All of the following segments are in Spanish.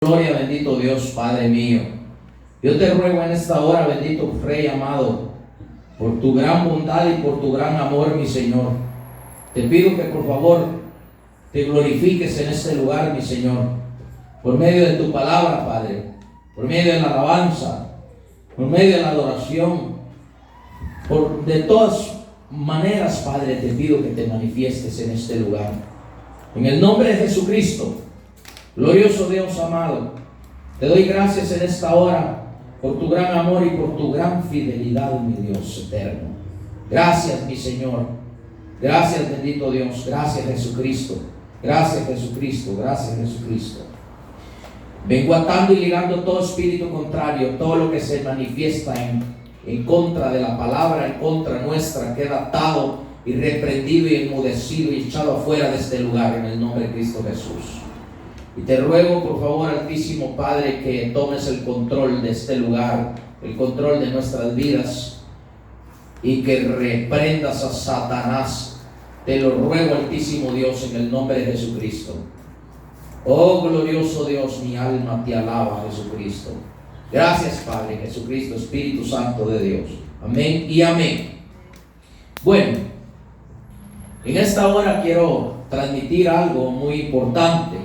Gloria, bendito Dios, Padre mío. Yo te ruego en esta hora, bendito Rey amado, por tu gran bondad y por tu gran amor, mi Señor. Te pido que por favor te glorifiques en este lugar, mi Señor, por medio de tu palabra, Padre, por medio de la alabanza, por medio de la adoración, de todas maneras, Padre, te pido que te manifiestes en este lugar. En el nombre de Jesucristo, glorioso Dios amado, te doy gracias en esta hora por tu gran amor y por tu gran fidelidad, mi Dios eterno. Gracias, mi Señor. Gracias, bendito Dios. Gracias, Jesucristo. Gracias, Jesucristo. Gracias, Jesucristo. Vengo atando y ligando todo espíritu contrario, todo lo que se manifiesta en contra de la palabra, en contra nuestra, queda atado y reprendido y enmudecido y echado afuera de este lugar en el nombre de Cristo Jesús. Y te ruego, por favor, Altísimo Padre, que tomes el control de este lugar, el control de nuestras vidas, y que reprendas a Satanás. Te lo ruego, Altísimo Dios, en el nombre de Jesucristo. Oh glorioso Dios, mi alma te alaba, Jesucristo. Gracias, Padre, Jesucristo, Espíritu Santo de Dios. Amén y amén. Bueno, en esta hora quiero transmitir algo muy importante.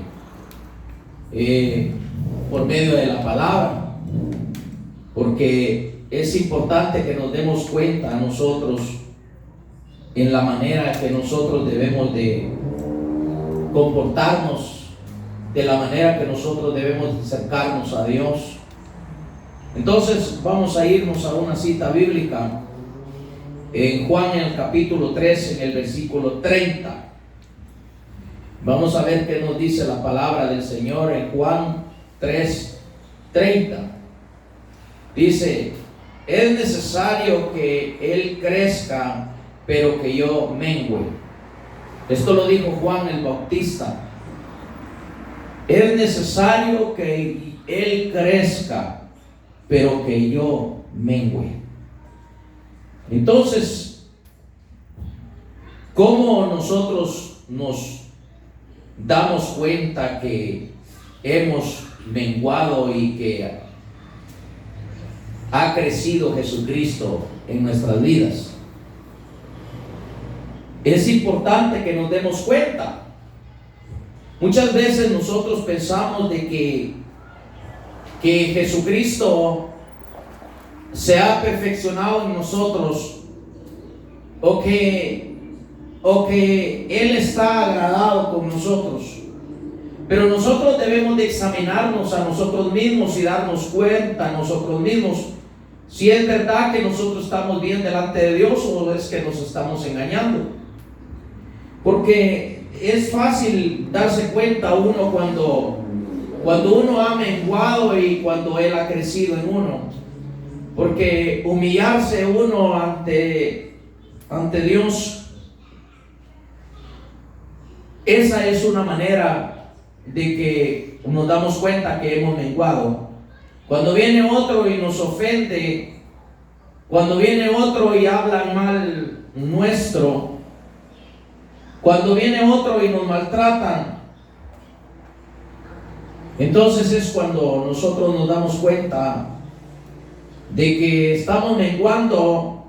Por medio de la palabra, porque es importante que nos demos cuenta a nosotros en la manera que nosotros debemos de comportarnos, de la manera que nosotros debemos acercarnos a Dios. Entonces vamos a irnos a una cita bíblica en Juan, en el capítulo 3, en el versículo 30. Vamos a ver qué nos dice la palabra del Señor en Juan 3:30. Dice: es necesario que Él crezca, pero que yo mengüe. Esto lo dijo Juan el Bautista. Es necesario que Él crezca, pero que yo mengüe. Entonces, ¿cómo nosotros nos damos cuenta que hemos menguado y que ha crecido Jesucristo en nuestras vidas? Es importante que nos demos cuenta. Muchas veces nosotros pensamos de que Jesucristo se ha perfeccionado en nosotros, o que Él está agradado con nosotros. Pero nosotros debemos de examinarnos a nosotros mismos y darnos cuenta a nosotros mismos si es verdad que nosotros estamos bien delante de Dios o es que nos estamos engañando. Porque es fácil darse cuenta uno cuando uno ha menguado y cuando Él ha crecido en uno. Porque humillarse uno ante Dios, esa es una manera de que nos damos cuenta que hemos menguado. Cuando viene otro y nos ofende, cuando viene otro y habla mal nuestro, cuando viene otro y nos maltratan, entonces es cuando nosotros nos damos cuenta de que estamos menguando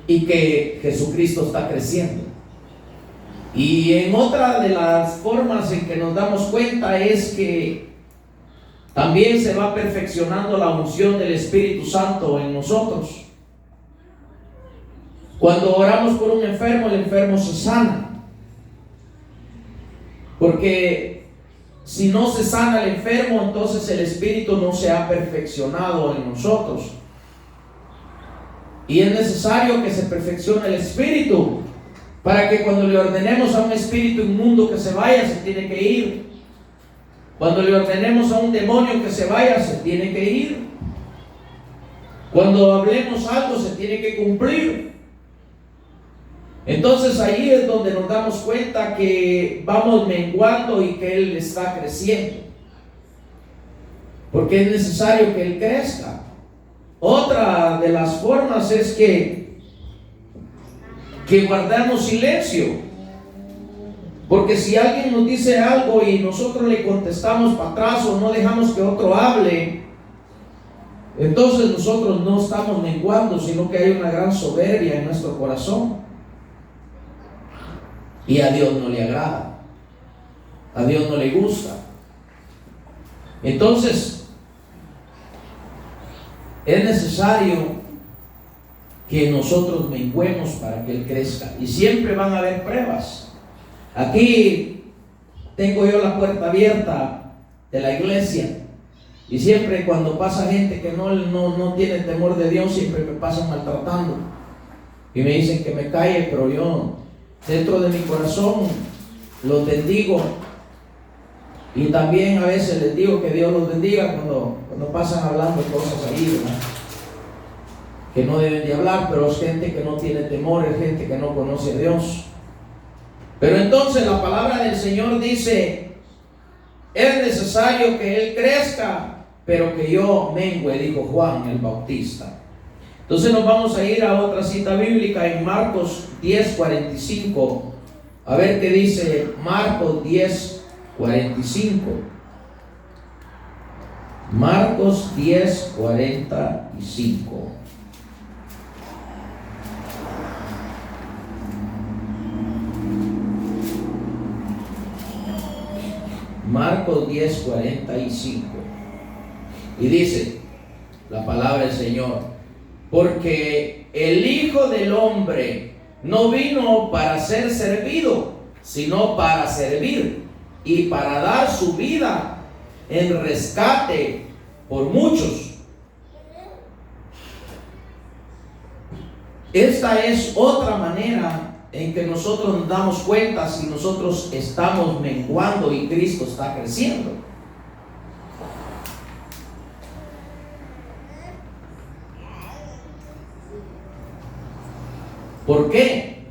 y que Jesucristo está creciendo. Y en otra de las formas en que nos damos cuenta es que también se va perfeccionando la unción del Espíritu Santo en nosotros. Cuando oramos por un enfermo, el enfermo se sana. Porque si no se sana el enfermo, entonces el Espíritu no se ha perfeccionado en nosotros. Y es necesario que se perfeccione el Espíritu, para que cuando le ordenemos a un espíritu inmundo que se vaya, se tiene que ir. Cuando le ordenemos a un demonio que se vaya, se tiene que ir. Cuando hablemos algo, se tiene que cumplir. Entonces ahí es donde nos damos cuenta que vamos menguando y que Él está creciendo. Porque es necesario que Él crezca. Otra de las formas es que guardamos silencio. Porque si alguien nos dice algo y nosotros le contestamos para atrás o no dejamos que otro hable, entonces nosotros no estamos menguando, sino que hay una gran soberbia en nuestro corazón. Y a Dios no le agrada, a Dios no le gusta. Entonces, es necesario que nosotros menguemos para que Él crezca. Y siempre van a haber pruebas. Aquí tengo yo la puerta abierta de la iglesia. Y siempre cuando pasa gente que no tiene temor de Dios, siempre me pasan maltratando. Y me dicen que me calle, pero yo dentro de mi corazón los bendigo. Y también a veces les digo que Dios los bendiga cuando pasan hablando cosas ahí, ¿verdad? Que no deben de hablar, pero es gente que no tiene temor, es gente que no conoce a Dios. Pero entonces la palabra del Señor dice: es necesario que Él crezca, pero que yo mengüe, dijo Juan el Bautista. Entonces nos vamos a ir a otra cita bíblica en Marcos 10:45. A ver qué dice Marcos 10:45. Marcos 10:45. Marcos 10:45. Y dice la palabra del Señor: porque el Hijo del Hombre no vino para ser servido, sino para servir y para dar su vida en rescate por muchos. Esta es otra manera en que nosotros nos damos cuenta si nosotros estamos menguando y Cristo está creciendo. ¿Por qué?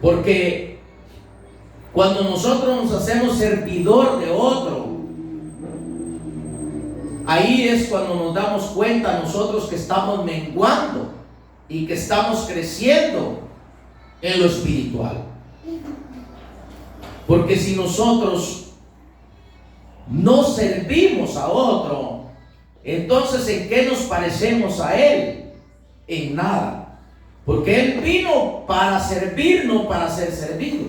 Porque cuando nosotros nos hacemos servidor de otro, ahí es cuando nos damos cuenta nosotros que estamos menguando y que estamos creciendo en lo espiritual. Porque si nosotros no servimos a otro, entonces ¿en qué nos parecemos a Él? En nada. Porque Él vino para servir, no para ser servido.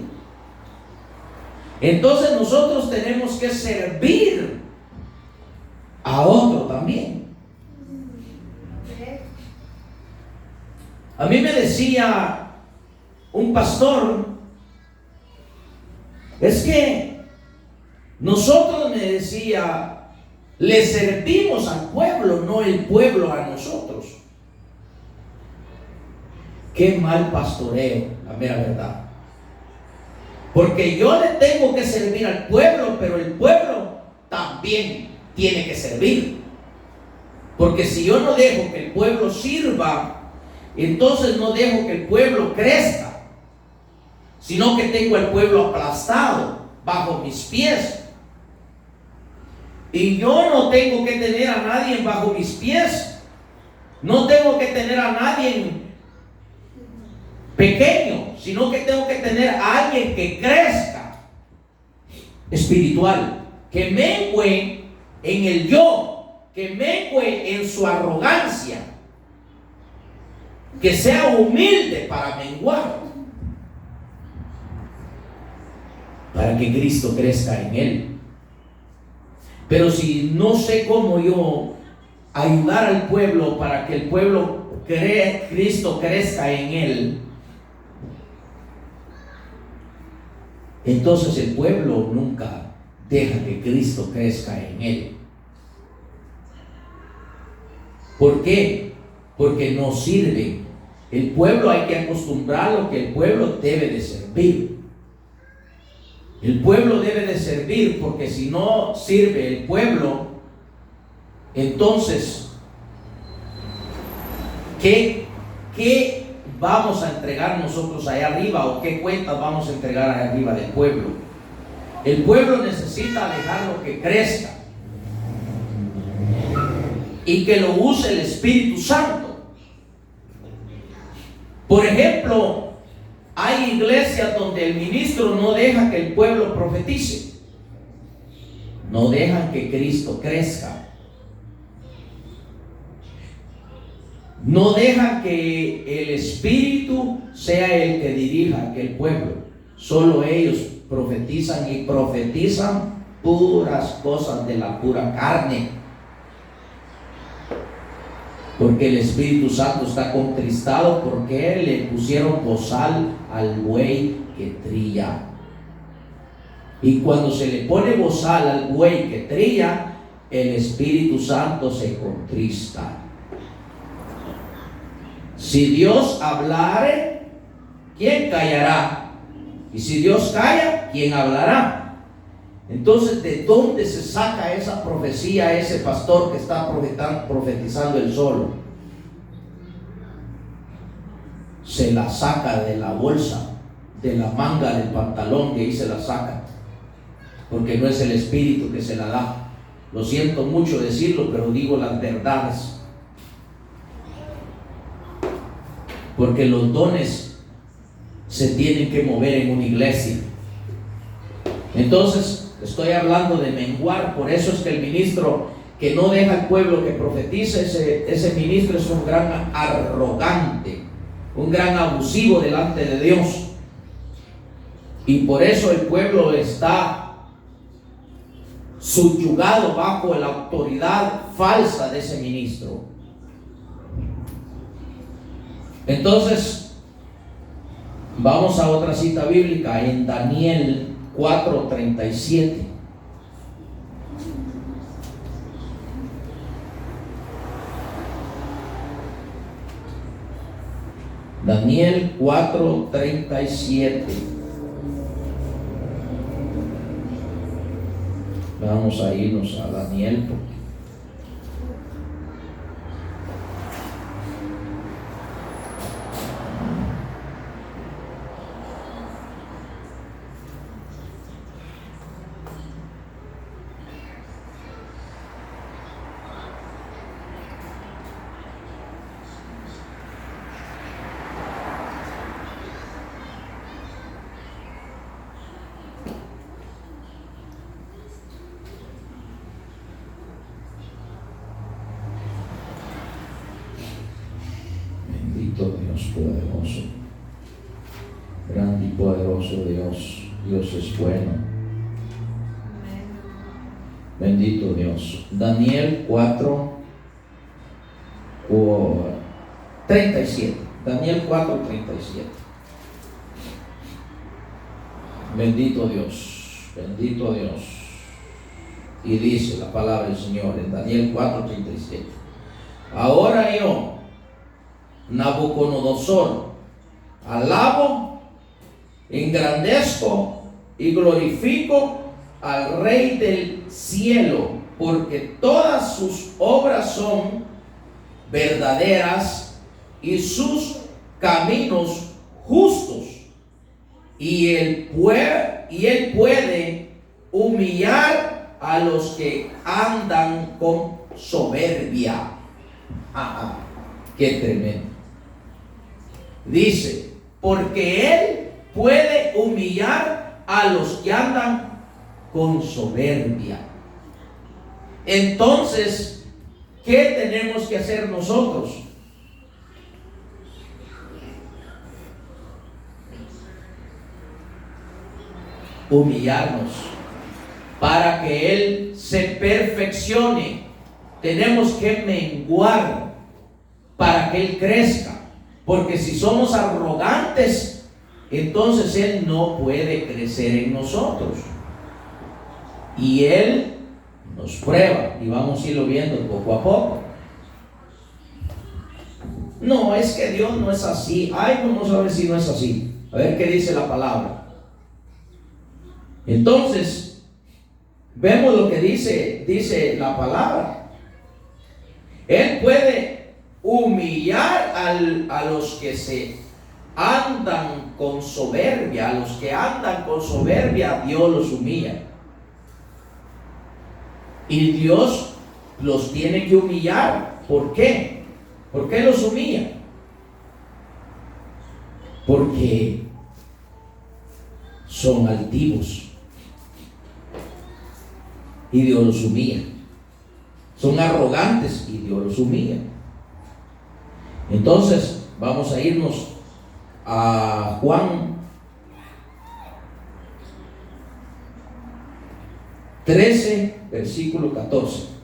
Entonces nosotros tenemos que servir a otro también. A mí me decía un pastor, es que nosotros, me decía, le servimos al pueblo, no el pueblo a nosotros. Qué mal pastoreo, la mera verdad. Porque yo le tengo que servir al pueblo, pero el pueblo también tiene que servir. Porque si yo no dejo que el pueblo sirva, entonces no dejo que el pueblo crezca, sino que tengo al pueblo aplastado bajo mis pies. Y yo no tengo que tener a nadie bajo mis pies. No tengo que tener a nadie pequeño, sino que tengo que tener a alguien que crezca espiritual, que mengüe en el yo, que mengüe en su arrogancia, que sea humilde para menguar, para que Cristo crezca en él. Pero si no sé cómo yo ayudar al pueblo para que el pueblo Cristo crezca en él, entonces el pueblo nunca deja que Cristo crezca en él. ¿Por qué? Porque no sirve. El pueblo hay que acostumbrarlo que el pueblo debe de servir. El pueblo debe de servir, porque si no sirve el pueblo, entonces ¿qué vamos a entregar nosotros allá arriba, o qué cuentas vamos a entregar allá arriba del pueblo? El pueblo necesita dejarlo que crezca y que lo use el Espíritu Santo. Por ejemplo, hay iglesias donde el ministro no deja que el pueblo profetice, no dejan que Cristo crezca, no dejan que el Espíritu sea el que dirija a aquel pueblo. Solo ellos profetizan, y profetizan puras cosas de la pura carne, porque el Espíritu Santo está contristado porque le pusieron bozal al buey que trilla. Y cuando se le pone bozal al buey que trilla, el Espíritu Santo se contrista. Si Dios hablare, ¿quién callará? Y si Dios calla, ¿quién hablará? Entonces, ¿de dónde se saca esa profecía ese pastor que está profetizando él solo? Se la saca de la bolsa, de la manga del pantalón, que ahí se la saca, porque no es el Espíritu que se la da. Lo siento mucho decirlo, pero digo las verdades. Porque los dones se tienen que mover en una iglesia. Entonces, estoy hablando de menguar. Por eso es que el ministro que no deja al pueblo que profetice, ese ministro es un gran arrogante, un gran abusivo delante de Dios. Y por eso el pueblo está subyugado bajo la autoridad falsa de ese ministro. Entonces, vamos a otra cita bíblica en Daniel 4:37. Daniel 4:37. Vamos a irnos a Daniel. Dios poderoso, grande y poderoso Dios. Dios es bueno. Bendito Dios. Daniel 4:37. Daniel 4:37. Bendito Dios, bendito Dios. Y dice la palabra del Señor en Daniel 4:37. Ahora yo, Nabucodonosor, alabo, engrandezco y glorifico al Rey del cielo, porque todas sus obras son verdaderas y sus caminos justos, y él puede humillar a los que andan con soberbia. Qué tremendo. Dice, porque él puede humillar a los que andan con soberbia. Entonces, ¿qué tenemos que hacer nosotros? Humillarnos para que él se perfeccione. Tenemos que menguar para que él crezca. Porque si somos arrogantes, entonces él no puede crecer en nosotros. Y él nos prueba, y vamos a irlo viendo poco a poco. No, es que Dios no es así. Ay, vamos a ver si no es así. A ver qué dice la palabra. Entonces, vemos lo que dice la palabra. Él puede humillar a los que se andan con soberbia. A los que andan con soberbia, Dios los humilla. Y Dios los tiene que humillar. ¿Por qué? ¿Por qué los humilla? Porque son altivos y Dios los humilla. Son arrogantes y Dios los humilla. Entonces vamos a irnos a Juan 13, versículo 14.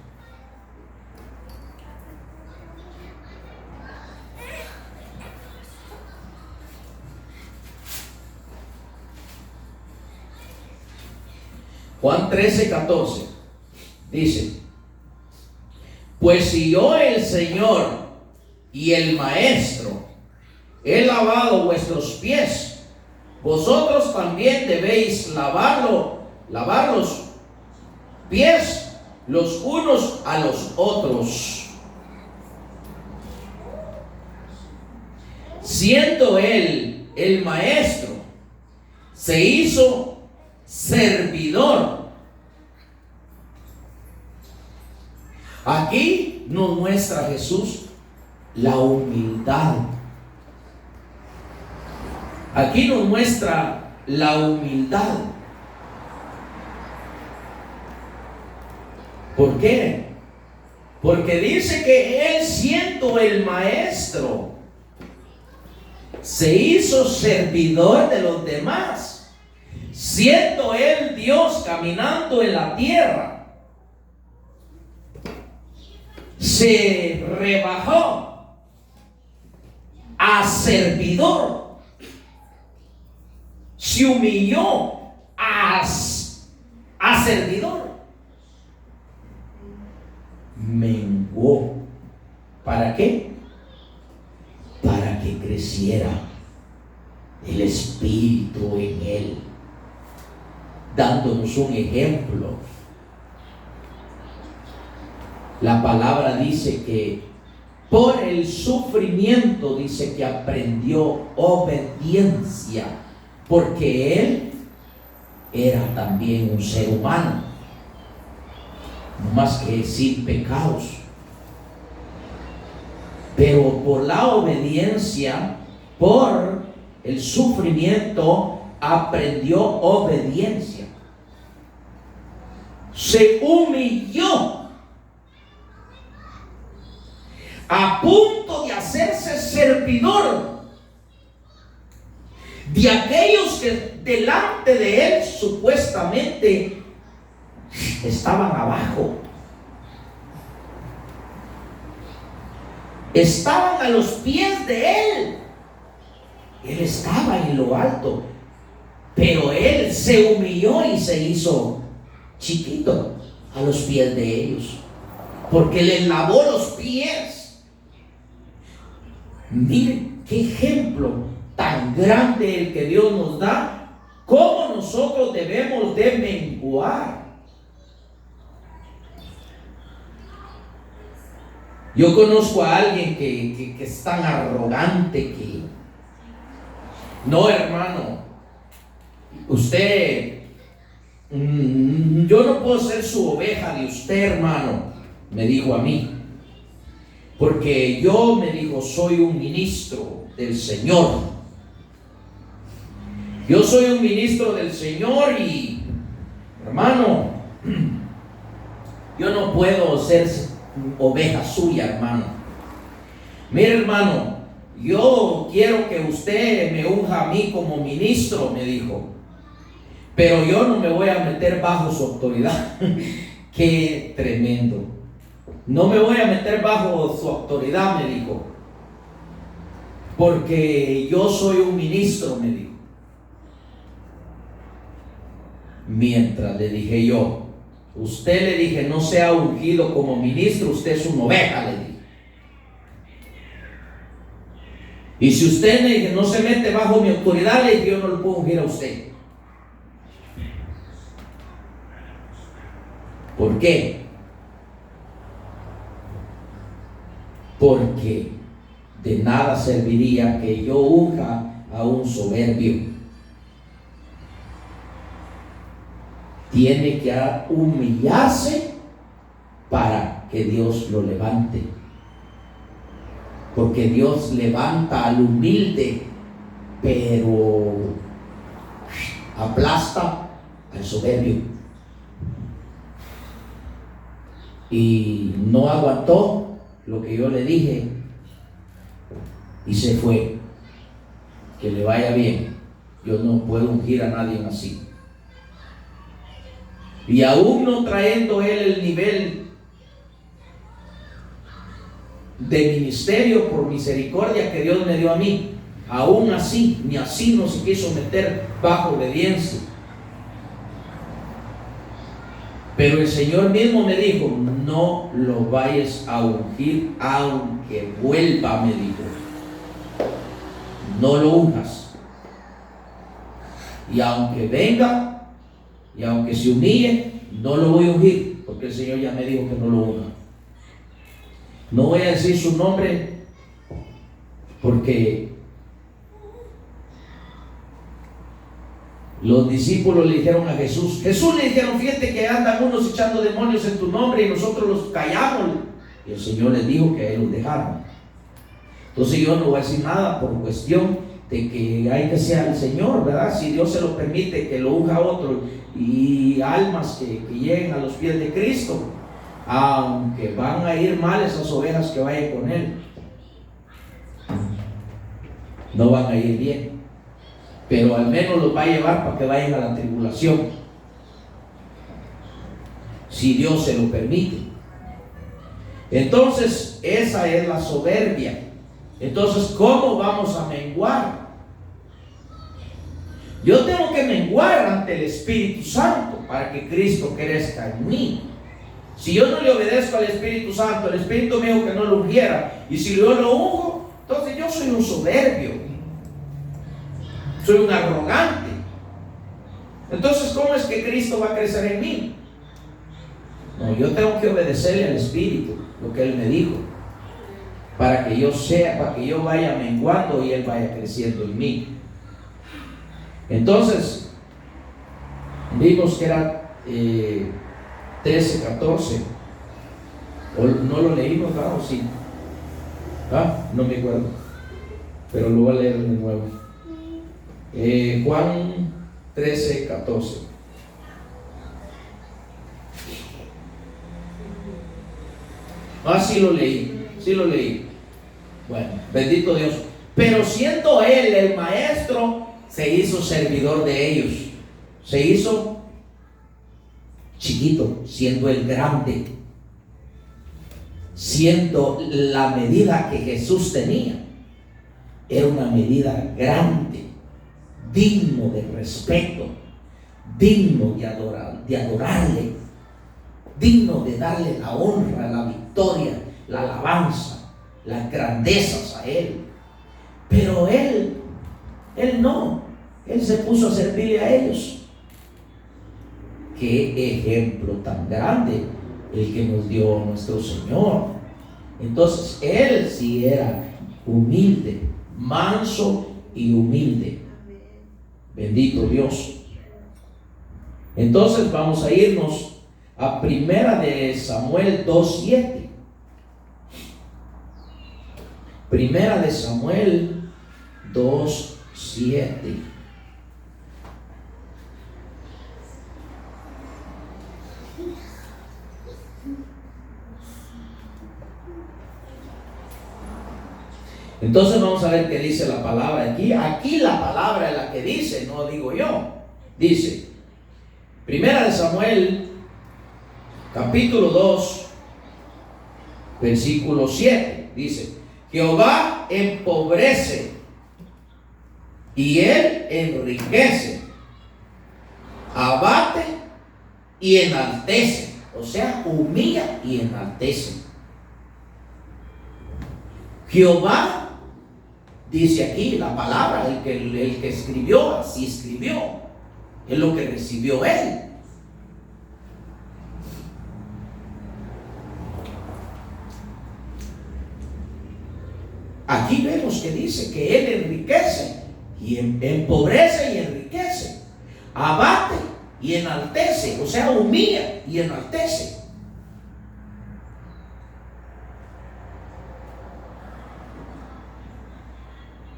Juan 13, 14 dice: pues si yo, el Señor y el Maestro, he lavado vuestros pies, vosotros también debéis lavar los pies los unos a los otros. Siendo él el Maestro, se hizo servidor. Aquí nos muestra Jesús la humildad. Aquí nos muestra la humildad. ¿Por qué? Porque dice que él, siendo el Maestro, se hizo servidor de los demás. Siendo él Dios caminando en la tierra, se rebajó a servidor, se humilló a servidor, menguó. ¿Para qué? Para que creciera el Espíritu en él, dándonos un ejemplo. La palabra dice que por el sufrimiento, dice que aprendió obediencia, porque él era también un ser humano, no más que sin pecados. Pero por la obediencia, por el sufrimiento, aprendió obediencia. Se humilló a punto de hacerse servidor de aquellos que delante de él supuestamente estaban abajo, estaban a los pies de él. Él estaba en lo alto, pero él se humilló y se hizo chiquito a los pies de ellos, porque les lavó los pies. Miren qué ejemplo tan grande el que Dios nos da, cómo nosotros debemos de menguar. Yo conozco a alguien que es tan arrogante que no, hermano, usted, yo no puedo ser su oveja de usted, hermano, me dijo a mí. Porque yo, me dijo, soy un ministro del Señor. Yo soy un ministro del Señor y, hermano, yo no puedo ser oveja suya, hermano. Mire, hermano, yo quiero que usted me unja a mí como ministro, me dijo, pero yo no me voy a meter bajo su autoridad. Qué tremendo. No me voy a meter bajo su autoridad, me dijo, porque yo soy un ministro, me dijo. Mientras le dije yo, usted, le dije, no sea ungido como ministro, usted es una oveja, le dije. Y si usted, le dije, no se mete bajo mi autoridad, le dije, yo no lo puedo ungir a usted. ¿Por qué? Porque de nada serviría que yo unja a un soberbio. Tiene que humillarse para que Dios lo levante. Porque Dios levanta al humilde, pero aplasta al soberbio. Y no aguantó lo que yo le dije y se fue. Que le vaya bien. Yo no puedo ungir a nadie así. Y aún no trayendo él el nivel de ministerio por misericordia que Dios me dio a mí, aún así, ni así no se quiso meter bajo obediencia. Pero el Señor mismo me dijo: no lo vayas a ungir aunque vuelva, me dijo. No lo unjas. Y aunque venga, y aunque se humille, no lo voy a ungir, porque el Señor ya me dijo que no lo unja. No voy a decir su nombre, porque los discípulos le dijeron a Jesús, le dijeron: fíjate que andan unos echando demonios en tu nombre y nosotros los callamos. Y el Señor les dijo que a él los dejaron. Entonces yo no voy a decir nada por cuestión de que hay que ser el Señor, ¿verdad? Si Dios se lo permite, que lo unja a otro, y almas que lleguen a los pies de Cristo, aunque van a ir mal esas ovejas que vayan con Él, no van a ir bien, pero al menos los va a llevar para que vayan a la tribulación, si Dios se lo permite. Entonces esa es la soberbia. Entonces, ¿cómo vamos a menguar? Yo tengo que menguar ante el Espíritu Santo para que Cristo crezca en mí. Si yo no le obedezco al Espíritu Santo, el Espíritu me dijo que no lo ungiera, y si yo lo unjo, entonces yo soy un soberbio, soy un arrogante. Entonces, ¿cómo es que Cristo va a crecer en mí? No, yo tengo que obedecerle al Espíritu, lo que Él me dijo, para que yo sea, para que yo vaya menguando y Él vaya creciendo en mí. Entonces, vimos que era 13, 14. ¿No lo leímos, ¿verdad? ¿O sí? No me acuerdo, pero lo voy a leer de nuevo. Juan 13, 14. Sí lo leí. Bueno, bendito Dios. Pero siendo Él el maestro, se hizo servidor de ellos. Se hizo chiquito, siendo el grande, siendo la medida que Jesús tenía. Era una medida grande, digno de respeto, digno de adorarle, digno de darle la honra, la victoria, la alabanza, las grandezas a Él. Pero Él no, Él se puso a servirle a ellos. Qué ejemplo tan grande el que nos dio nuestro Señor. Entonces Él sí era humilde, manso y humilde. Bendito Dios. Entonces vamos a irnos a Primera de Samuel 2:7. Primera de Samuel 2:7. Entonces vamos a ver qué dice la palabra aquí. Aquí la palabra es la que dice, no digo yo. Dice, Primera de Samuel, capítulo 2, versículo 7. Dice, Jehová empobrece y Él enriquece, abate y enaltece. O sea, humilla y enaltece. Jehová, dice aquí la palabra, el que escribió, así escribió, es lo que recibió él. Aquí vemos que dice que Él enriquece y empobrece y enriquece, abate y enaltece, o sea, humilla y enaltece.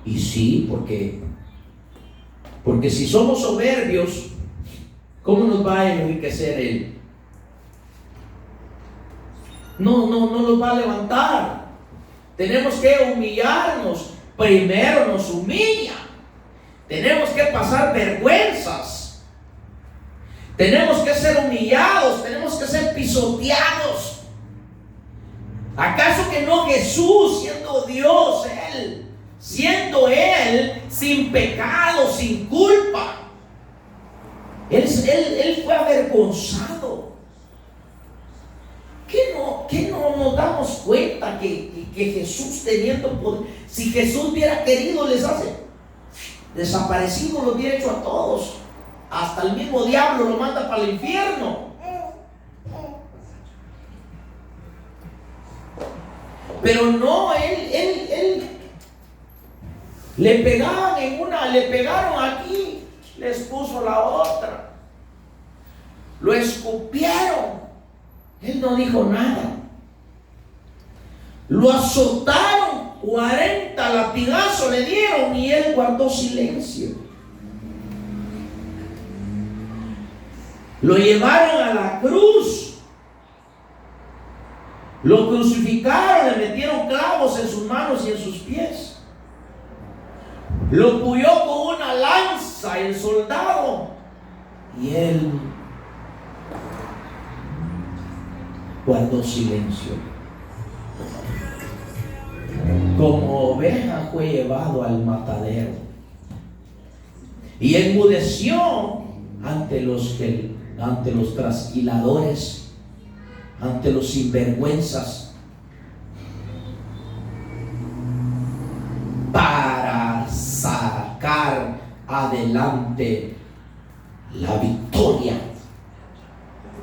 Y sí, porque Porque si somos soberbios, ¿cómo nos va a enriquecer Él? No nos va a levantar. Tenemos que humillarnos. Primero nos humilla. Tenemos que pasar vergüenzas. Tenemos que ser humillados. Tenemos que ser pisoteados. ¿Acaso que no Jesús, siendo Dios, siendo Él sin pecado, sin culpa, Él fue avergonzado? ¿Qué no nos damos cuenta que Jesús, teniendo poder, si Jesús hubiera querido, les hace desaparecido, los hubiera hecho a todos? Hasta el mismo diablo lo manda para el infierno. Pero no, él le pegaban en una, le pegaron aquí, les puso la otra, lo escupieron, él no dijo nada. Lo azotaron, 40 latigazos le dieron y él guardó silencio. Lo llevaron a la cruz, lo crucificaron, le metieron clavos en sus manos y en sus pies. Lo puyó con una lanza el soldado y él guardó silencio. Como oveja fue llevado al matadero y enmudeció ante los trasquiladores, ante los sinvergüenzas, para sacar adelante la victoria,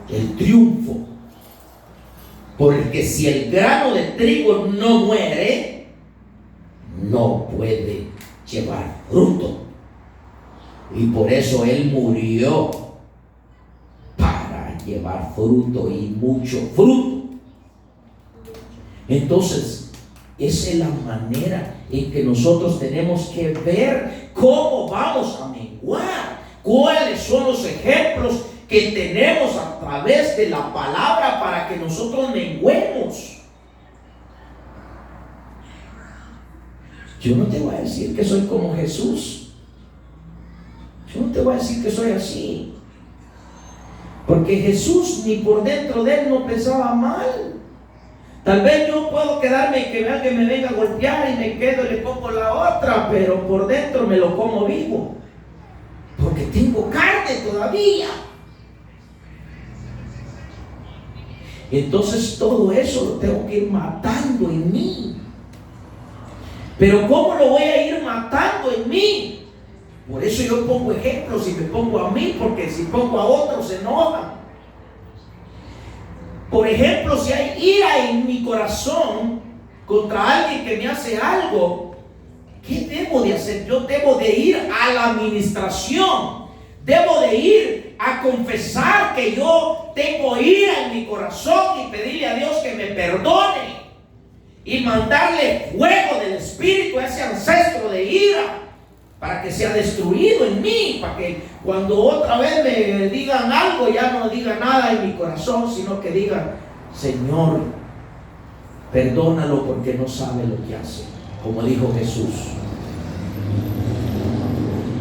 el triunfo. Porque si el grano de trigo no muere, no puede llevar fruto. Y por eso Él murió, para llevar fruto y mucho fruto. Entonces, esa es la manera en que nosotros tenemos que ver cómo vamos a menguar, cuáles son los ejemplos que tenemos a través de la palabra para que nosotros menguemos. Yo no te voy a decir que soy como Jesús. Yo no te voy a decir que soy así. Porque Jesús ni por dentro de Él no pensaba mal. Tal vez yo puedo quedarme y que alguien me venga a golpear y me quedo y le pongo la otra, pero por dentro me lo como vivo. Porque tengo carne todavía. Entonces todo eso lo tengo que ir matando en mí. Pero ¿cómo lo voy a ir matando en mí? Por eso yo pongo ejemplos y me pongo a mí, porque si pongo a otros se enojan. Por ejemplo, si hay ira en mi corazón contra alguien que me hace algo, ¿qué debo de hacer? Yo debo de ir a la administración. Debo de ir a confesar que yo tengo ira en mi corazón y pedirle a Dios que me perdone y mandarle fuego del Espíritu a ese ancestro de ira para que sea destruido en mí, para que cuando otra vez me digan algo ya no diga nada en mi corazón, sino que diga: Señor, perdónalo porque no sabe lo que hace, como dijo Jesús.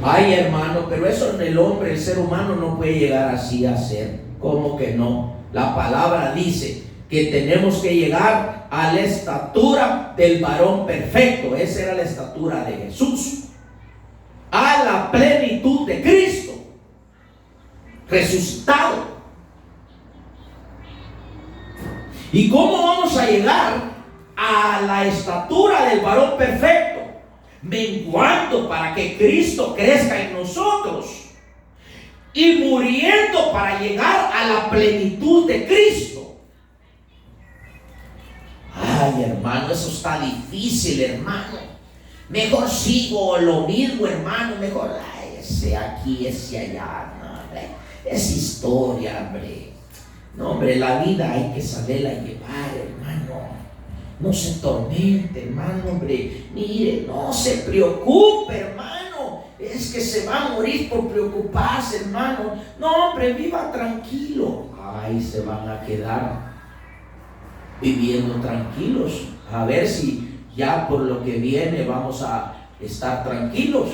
Ay, hermano, pero eso en el hombre, el ser humano no puede llegar así a ser. ¿Cómo que no? La palabra dice que tenemos que llegar a la estatura del varón perfecto. Esa era la estatura de Jesús, a la plenitud de Cristo resucitado. ¿Y cómo vamos a llegar a la estatura del varón perfecto? Menguando para que Cristo crezca en nosotros y muriendo para llegar a la plenitud de Cristo. Ay, hermano, eso está difícil, hermano. Mejor sigo lo mismo, hermano. Mejor ese aquí, ese allá. No, hombre, es historia, hombre. No, hombre, la vida hay que saberla llevar, hermano. No se tormente, hermano, hombre. Mire, no se preocupe, hermano. es que se va a morir por preocuparse, hermano. No, hombre, viva tranquilo. Ay, se van a quedar viviendo tranquilos. A ver si ya por lo que viene vamos a estar tranquilos.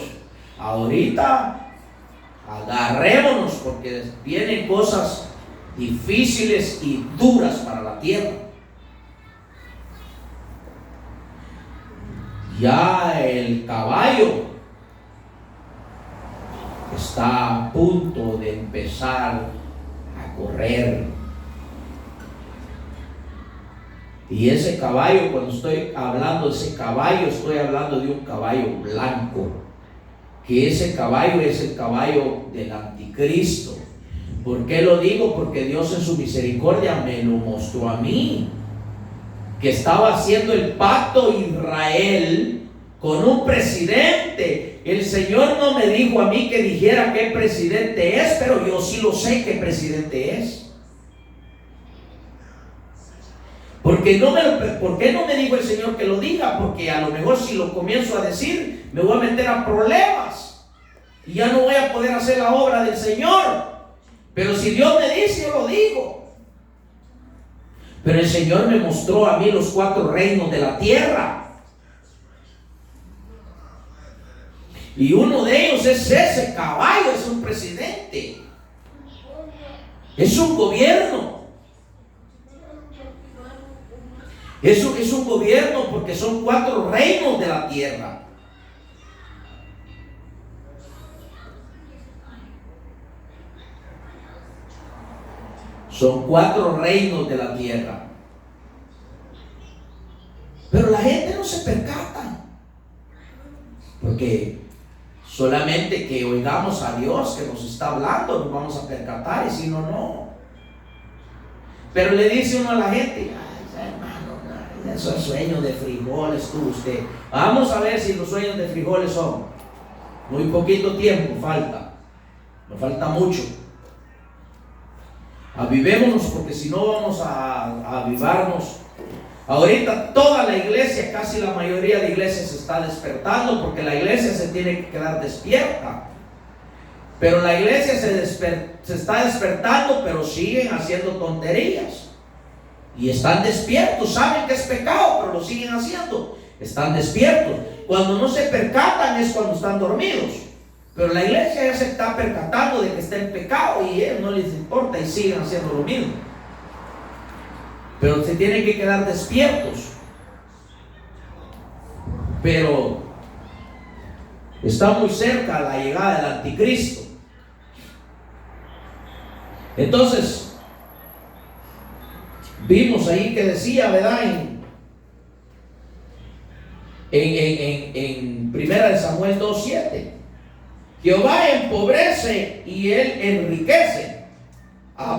Ahorita agarrémonos porque vienen cosas difíciles y duras para la tierra. Ya el caballo está a punto de empezar a correr. Y ese caballo, cuando estoy hablando de ese caballo, estoy hablando de un caballo blanco. Que ese caballo es el caballo del anticristo. ¿Por qué lo digo? Porque Dios en su misericordia me lo mostró a mí. Que estaba haciendo el pacto Israel con un presidente. El Señor no me dijo a mí que dijera qué presidente es, pero yo sí lo sé qué presidente es. ¿Por qué no me dijo el Señor que lo diga? Porque a lo mejor si lo comienzo a decir, me voy a meter a problemas y ya no voy a poder hacer la obra del Señor. Pero si Dios me dice, yo lo digo. Pero el Señor me mostró a mí los 4 reinos de la tierra. Y uno de ellos es ese caballo, es un presidente. Es un gobierno. Eso es un gobierno porque son 4 reinos de la tierra. Son 4 reinos de la tierra. Pero la gente no se percata. Porque solamente que oigamos a Dios que nos está hablando, nos vamos a percatar, y si no, no. Pero le dice uno a la gente, ay, hermano, esos sueños de frijoles tuvo usted. Vamos a ver si los sueños de frijoles son. Muy poquito tiempo falta. Nos falta mucho. Avivémonos, porque si no vamos a avivarnos. Ahorita toda la iglesia, casi la mayoría de iglesias se está despertando, porque la iglesia se tiene que quedar despierta. Pero la iglesia se está despertando, pero siguen haciendo tonterías. Y están despiertos, saben que es pecado, pero lo siguen haciendo. Están despiertos. Cuando no se percatan es cuando están dormidos. Pero la iglesia ya se está percatando de que está en pecado y a ellos no les importa y siguen haciendo lo mismo. Pero se tienen que quedar despiertos. Pero está muy cerca la llegada del anticristo. Entonces, vimos ahí que decía, ¿verdad? En 1 Samuel 2:7. Jehová empobrece y él enriquece.